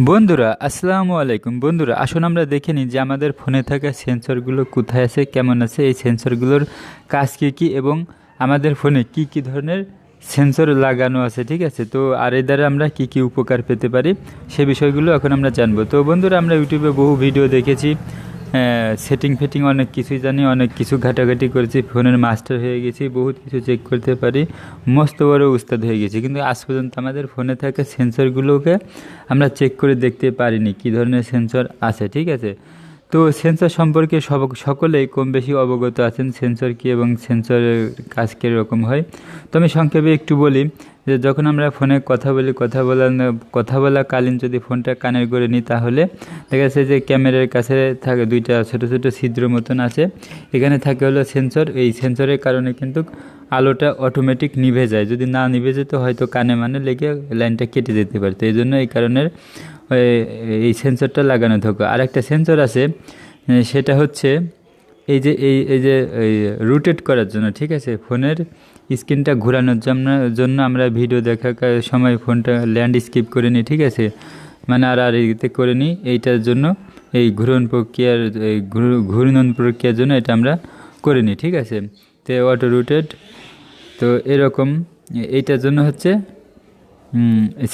বন্ধুরা আসসালামু আলাইকুম। বন্ধুরা আসুন আমরা দেখে নিই যে আমাদের ফোনে থাকা সেন্সরগুলো কোথায় আছে, কেমন আছে, এই সেন্সরগুলোর কাজ কী কী এবং আমাদের ফোনে কি কি ধরনের সেন্সর লাগানো আছে। ঠিক আছে, তো আর এর দ্বারা আমরা কি কি উপকার পেতে পারি সে বিষয়গুলো এখন আমরা জানবো। তো বন্ধুরা আমরা ইউটিউবে বহু ভিডিও দেখেছি, সেটিং ফেটিং অনেক কিছুই জানি, অনেক কিছু ঘাটাঘাটি করেছি, ফোনের মাস্টার হয়ে গেছি, বহুত কিছু চেক করতে পারি, মস্ত বড় উস্তাদ হয়ে গেছি, কিন্তু আজ পর্যন্ত আমাদের ফোনে থাকা সেন্সরগুলোকে আমরা চেক করে দেখতে পারিনি কী ধরনের সেন্সর আছে। ঠিক আছে, তো সেন্সর সম্পর্কে সকলেই কম বেশি অবগত আছেন, সেন্সর কী এবং সেন্সরের কাজ কীরকম হয়। তো আমি সংক্ষেপে একটু বলি যে যখন আমরা ফোনে কথা বলাকালীন যদি ফোনটা কানের করে নিই, তাহলে দেখা যাচ্ছে যে ক্যামেরার কাছে থাকে দুইটা ছোটো ছোটো ছিদ্র মতন আছে, এখানে থাকে হলো সেন্সর। এই সেন্সরের কারণে কিন্তু আলোটা অটোমেটিক নিভে যায়, যদি না নিভে যেত হয়তো কানে লেগে লাইনটা কেটে যেতে পারতো। এই জন্য এই কারণের এই সেন্সরটা লাগানো থাকে। আর একটা সেন্সর আছে, সেটা হচ্ছে এই যে রোটেট করার জন্য। ঠিক আছে, ফোনের স্ক্রিনটা ঘোরানোর জন্য আমরা ভিডিও দেখার সময় ফোনটা ল্যান্ডস্কেপ করে নিই। ঠিক আছে, মানে আর এতে করে নিই, এইটার জন্য এই ঘূর্ণন প্রক্রিয়ার জন্য এটা আমরা করে নিই। ঠিক আছে, তো অটো রোটেট, তো এরকম এইটার জন্য হচ্ছে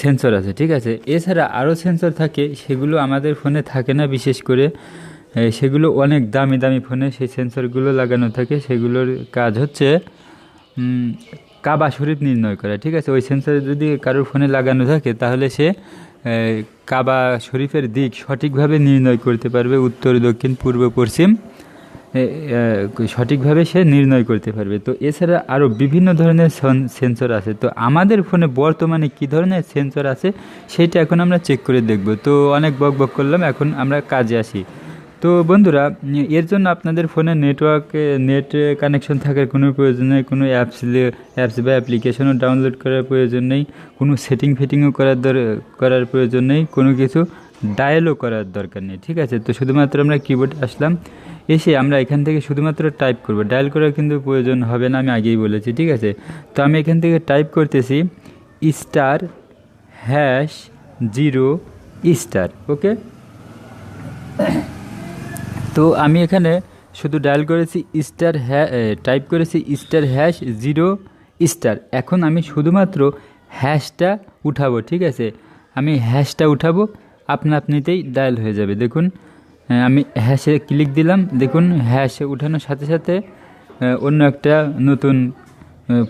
সেন্সর আছে। ঠিক আছে, এছাড়া আরও সেন্সর থাকে, সেগুলো আমাদের ফোনে থাকে না বিশেষ করে, সেগুলো অনেক দামি দামি ফোনে সেই সেন্সরগুলো লাগানো থাকে। সেগুলোর কাজ হচ্ছে কাবা শরীফ নির্ণয় করা। ঠিক আছে, ওই সেন্সর যদি কারোর ফোনে লাগানো থাকে তাহলে সে কাবা শরীফের দিক সঠিকভাবে নির্ণয় করতে পারবে, উত্তর দক্ষিণ পূর্ব পশ্চিম সঠিকভাবে সে নির্ণয় করতে পারবে। তো এছাড়া আরও বিভিন্ন ধরনের সেন্সর আছে। তো আমাদের ফোনে বর্তমানে কী ধরনের সেন্সর আছে সেইটা এখন আমরা চেক করে দেখব। তো অনেক বক করলাম, এখন আমরা কাজে আসি। তো বন্ধুরা, এর জন্য আপনাদের ফোনে নেট কানেকশন থাকার কোনো প্রয়োজন নেই, কোনো অ্যাপস বা অ্যাপ্লিকেশনও ডাউনলোড করার প্রয়োজন নেই, কোনো ফিটিংও করার প্রয়োজন নেই, কোনো কিছু ডায়ালও করার দরকার নেই। ঠিক আছে, তো শুধুমাত্র আমরা কিবোর্ডে আসলাম, এসে আমরা এখান থেকে শুধুমাত্র টাইপ করব, ডায়াল করার কিন্তু প্রয়োজন হবে না, আমি আগেই বলেছি। ঠিক আছে, তো আমি এখান থেকে টাইপ করতেছি *0*, ওকে। তো আমি এখানে শুধু ডায়াল করেছি টাইপ করেছি *0*। এখন আমি শুধুমাত্র হ্যাশটা উঠাবো। ঠিক আছে, আমি হ্যাশটা উঠাবো, আপনিতেই ডায়াল হয়ে যাবে। দেখুন, আমি হ্যাশে ক্লিক দিলাম, দেখুন হ্যাশে উঠানোর সাথে সাথে অন্য একটা নতুন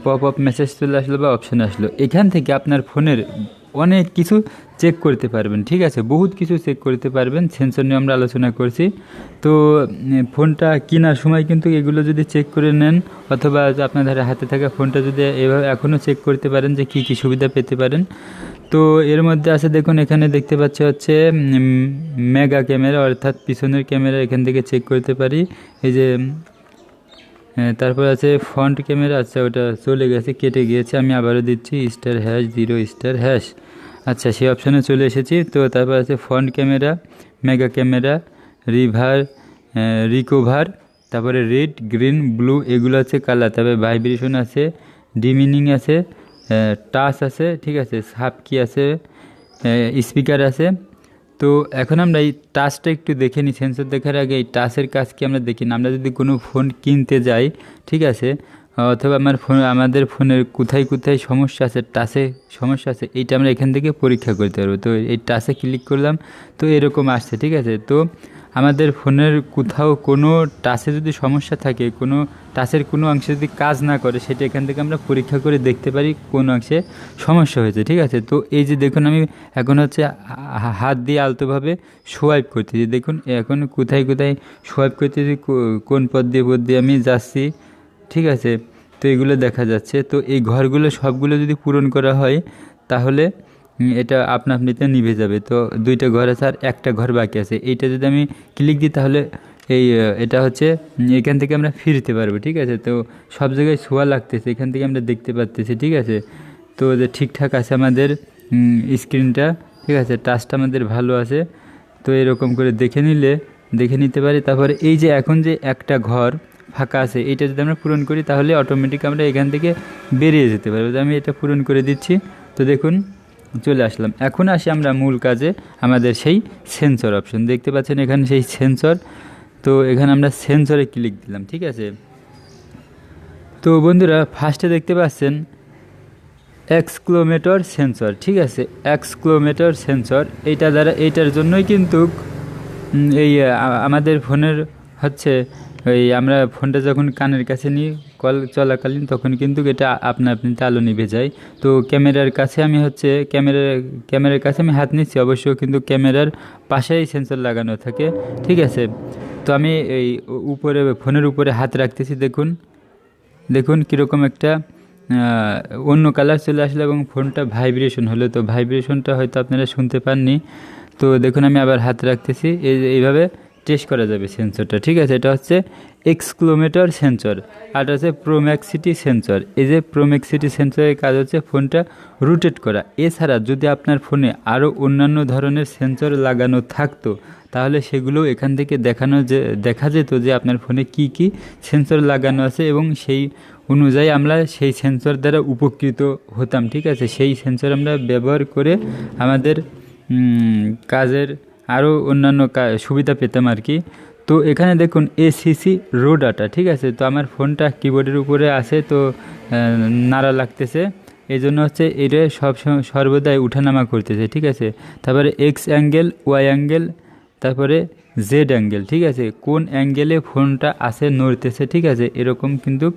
পপ আপ মেসেজ চলে আসলো বা অপশান আসলো। এখান থেকে আপনার ফোনের অনেক কিছু চেক করতে পারবেন। ঠিক আছে, বহুত কিছু চেক করতে পারবেন, সেন্সর নিয়ে আমরা আলোচনা করছি। তো ফোনটা কেনার সময় কিন্তু এগুলো যদি চেক করে নেন, অথবা আপনাদের হাতে থাকা ফোনটা যদি এভাবে এখনও চেক করতে পারেন যে কী কী সুবিধা পেতে পারেন। তো এর মধ্যে আছে, দেখুন এখানে দেখতে পাচ্ছি হচ্ছে মেগা ক্যামেরা, অর্থাৎ পিছনের ক্যামেরা এখান থেকে চেক করতে পারি। এই যে তারপর আছে ফ্রন্ট ক্যামেরা, আচ্ছা ওটা চলে গেছে, কেটে গিয়েছে, আমি আবারও দিচ্ছি *0*. আচ্ছা, সেই অপশানে চলে এসেছি। তো তারপর আছে front camera, mega camera, recover, তারপরে রেড, গ্রিন, ব্লু, এগুলো আছে কালার। তারপরে ভাইব্রেশন আছে, ডিমিনিং আছে, টাচ আছে, ঠিক আছে, সাব কি আছে, স্পিকার আছে। তো এখন আমরা এই টাচটা একটু দেখে নিই। সেন্সর দেখার আগে এই টাচের কাজ কি আমরা দেখি না। আমরা যদি কোনো ফোন কিনতে যাই, ঠিক আছে, অথবা আমাদের ফোনের কোথায় সমস্যা আছে, টাচে সমস্যা আছে, এইটা আমরা এখান থেকে পরীক্ষা করতে পারবো। তো এই টাচে ক্লিক করলাম, তো এরকম আসছে। ঠিক আছে, তো আমাদের ফোনের কোথাও কোনো টাচে যদি সমস্যা থাকে, কোনো টাচের কোনো অংশে যদি কাজ না করে, সেটা এখান থেকে আমরা পরীক্ষা করে দেখতে পারি কোন অংশে সমস্যা হয়েছে। ঠিক আছে, তো এই যে দেখুন আমি এখন হচ্ছে হাত দিয়ে আলতোভাবে সোয়াইপ করতেছি। দেখুন এখন কোথায় সোয়াইপ করতেছি, কোন পথ দিয়ে আমি যাচ্ছি। ঠিক আছে, তো এগুলো দেখা যাচ্ছে। তো এই ঘরগুলো সবগুলো যদি পূরণ করা হয় তাহলে এটা আপনিতে নিভে যাবে। তো দুইটা ঘর আছে আর একটা ঘর বাকি আছে, এইটা যদি আমি ক্লিক দিই তাহলে এটা হচ্ছে এখান থেকে আমরা ফিরতে পারবো। ঠিক আছে, তো সব জায়গায় ছোঁয়া লাগতেছে, এখান থেকে আমরা দেখতে পাচ্তেছি। ঠিক আছে, তো যে ঠিকঠাক আছে আমাদের স্ক্রিনটা, ঠিক আছে, টাচটা আমাদের ভালো আছে। তো এরকম করে দেখে নিতে পারি। তারপরে এই যে এখন যে একটা ঘর ফাঁকা আছে, এইটা যদি আমরা পূরণ করি তাহলে অটোমেটিক আমরা এখান থেকে বেরিয়ে যেতে পারবো। তো আমি এটা পূরণ করে দিচ্ছি। তো দেখুন চলে আসলাম। এখন আসি আমরা মূল কাজে, আমাদের সেই সেন্সর অপশন দেখতে পাচ্ছেন এখানে সেই সেন্সর। তো এখানে আমরা সেন্সরে ক্লিক দিলাম, ঠিক আছে। তো বন্ধুরা ফার্স্টে দেখতে পাচ্ছেন এক্সক্লোমেটর সেন্সর, ঠিক আছে। এক্সক্লোমেটর সেন্সর এইটার জন্যই কিন্তু এই আমাদের ফোনের হচ্ছে ওই আমরা ফোনটা যখন কানের কাছে নিই কল চলাকালীন তখন কিন্তু এটা আপনা আপনি তালু নিভে যায়। তো ক্যামেরার কাছে আমি হচ্ছে ক্যামেরার কাছে আমি হাত নিচ্ছি, অবশ্য কিন্তু ক্যামেরার পাশেই সেন্সর লাগানো থাকে, ঠিক আছে। তো আমি এই উপরে ফোনের উপরে হাত রাখতেছি, দেখুন কীরকম একটা অন্য কালার চলে আসলো এবং ফোনটা ভাইব্রেশন হলো। তো ভাইব্রেশনটা হয়তো আপনারা শুনতে পাননি। তো দেখুন আমি আবার হাত রাখতেছি, এইভাবে টেস্ট করা যাবে সেন্সরটা, ঠিক আছে। এটা হচ্ছে এক্সক্লোমেটর সেন্সর, আর হচ্ছে প্রোম্যাক্সিটি সেন্সর। এই যে প্রোম্যাক্সিটি সেন্সরের কাজ হচ্ছে ফোনটা রোটেট করা। এছাড়া যদি আপনার ফোনে আরও অন্যান্য ধরনের সেন্সর লাগানো থাকতো তাহলে সেগুলো এখান থেকে দেখা যেত যে আপনার ফোনে কি কি সেন্সর লাগানো আছে এবং সেই অনুযায়ী আমরা সেই সেন্সর দ্বারা উপকৃত হতাম, ঠিক আছে। সেই সেন্সর আমরা ব্যবহার করে আমাদের কাজের আরও অন্যান্য সুবিধা পেতাম আর কি। তো এখানে দেখুন এসিসি রো ডাটা, ঠিক আছে। তো আমার ফোনটা কিবোর্ডের উপরে আছে, তো নাড়া লাগতেছে, এই জন্য হচ্ছে এটা সর্বদাই উঠানামা করতেছে, ঠিক আছে। তারপরে এক্স অ্যাঙ্গেল, ওয়াই অ্যাঙ্গেল, তারপরে জেড অ্যাঙ্গেল, ঠিক আছে। কোন অ্যাঙ্গেলে ফোনটা আছে নড়তেছে, ঠিক আছে, এরকম কিন্তু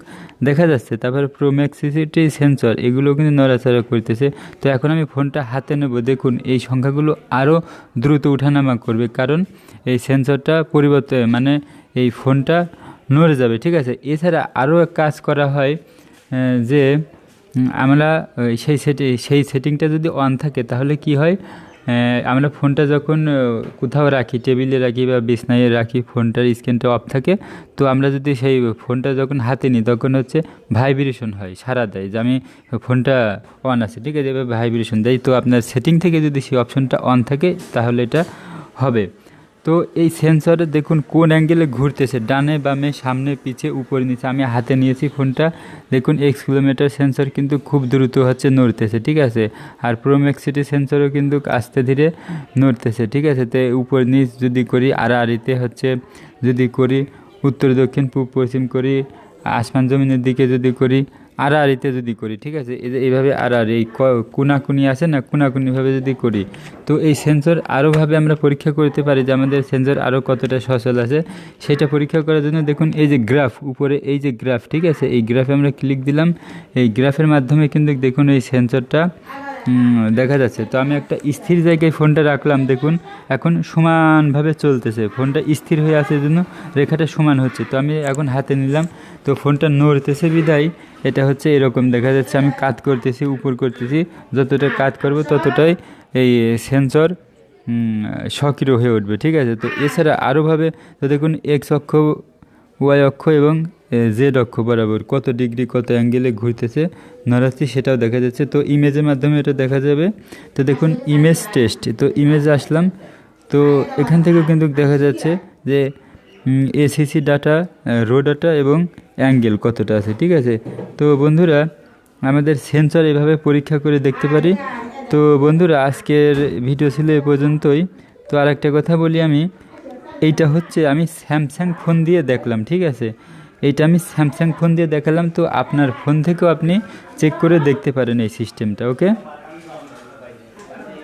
দেখা যাচ্ছে। তারপরে প্রোম্যাক্সিটি সেন্সর, এগুলো কিন্তু নড়াচড়া করতেছে। তো এখন আমি ফোনটা হাতে নেব, দেখুন এই সংখ্যাগুলো আরও দ্রুত উঠানামা করবে, কারণ এই সেন্সরটা পরিবর্তন মানে এই ফোনটা নড়ে যাবে, ঠিক আছে। এছাড়া আরও এক কাজ করা হয় যে আমরা সেই সেটিংটা যদি অন থাকে তাহলে কি হয়, আমরা ফোনটা যখন কোথাও রাখি, টেবিলে রাখি বা বিছনায় রাখি, ফোনটার স্ক্রিনটা অফ থাকে, তো আমরা যদি সেই ফোনটা যখন হাতে নিই তখন হচ্ছে ভাইব্রেশন হয়, সাড়া দেয় যে আমি ফোনটা অন আছে, ঠিক আছে, এবার ভাইব্রেশন দেয়। তো আপনার সেটিং থেকে যদি সেই অপশনটা অন থাকে তাহলে এটা হবে। তো এই সেন্সরে দেখুন কোন অ্যাঙ্গেলে ঘুরতেছে, ডানে বামে সামনে পিছে উপরে নিচে। আমি হাতে নিয়েছি ফোনটা, দেখুন এক্সক্লোমেটর সেন্সর কিন্তু খুব দ্রুত হচ্ছে নড়তেছে, ঠিক আছে। আর প্রোম্যাক্সিটি সেন্সরও কিন্তু আস্তে ধীরে নড়তেছে, ঠিক আছে। তো উপর নিচ যদি করি, আড়াআড়িতে হচ্ছে যদি করি, উত্তর দক্ষিণ পূব পশ্চিম করি, আসমান জমিনের দিকে যদি করি, আড়াআড়িতে যদি করি, ঠিক আছে, এইভাবে আড়াআড়ি এই কোনাকুনি আছে না, কোনাকুনিভাবে যদি করি, তো এই সেন্সর আরোভাবে আমরা পরীক্ষা করতে পারি যে আমাদের সেন্সর আরও কতটা সচল আছে। সেটা পরীক্ষা করার জন্য দেখুন এই যে গ্রাফ, উপরে এই যে গ্রাফ, ঠিক আছে, এই গ্রাফে আমরা ক্লিক দিলাম। এই গ্রাফের মাধ্যমে কিন্তু দেখুন এই সেন্সরটা দেখা যাচ্ছে। তো আমি একটা স্থির জায়গায় ফোনটা রাখলাম, দেখুন এখন সমানভাবে চলতেছে, ফোনটা স্থির হয়ে আছে জন্য রেখাটা সমান হচ্ছে। তো আমি এখন হাতে নিলাম, তো ফোনটা নড়তেছে বিদায় এটা হচ্ছে এরকম দেখা যাচ্ছে। আমি কাত করতেছি, উপর করতেছি, যতটা কাত করব ততটাই এই সেন্সর সক্রিয় হয়ে উঠবে, ঠিক আছে। তো এছাড়া আরোভাবে তো দেখুন এক্স অক্ষ, ওয়াই অক্ষ এবং জেড অক্ষ বরাবর কত ডিগ্রি কত অ্যাঙ্গেলে ঘুরতেছে নড়াচ্ছি সেটাও দেখা যাচ্ছে। তো ইমেজের মাধ্যমে এটা দেখা যাবে। তো দেখুন ইমেজ টেস্ট, তো ইমেজে আসলাম, তো এখান থেকেও কিন্তু দেখা যাচ্ছে যে এসিসি ডাটা, রো ডাটা এবং অ্যাঙ্গেল কতটা আছে, ঠিক আছে। তো বন্ধুরা আমাদের সেন্সর এভাবে পরীক্ষা করে দেখতে পারি। তো বন্ধুরা আজকের ভিডিও ছিল এ পর্যন্তই। তো আর একটা কথা বলি, এইটা হচ্ছে আমি স্যামসাং ফোন দিয়ে দেখলাম, ঠিক আছে, এইটা আমি স্যামসাং ফোন দিয়ে দেখালাম। তো আপনার ফোন থেকেও আপনি চেক করে দেখতে পারেন এই সিস্টেমটা, ওকে।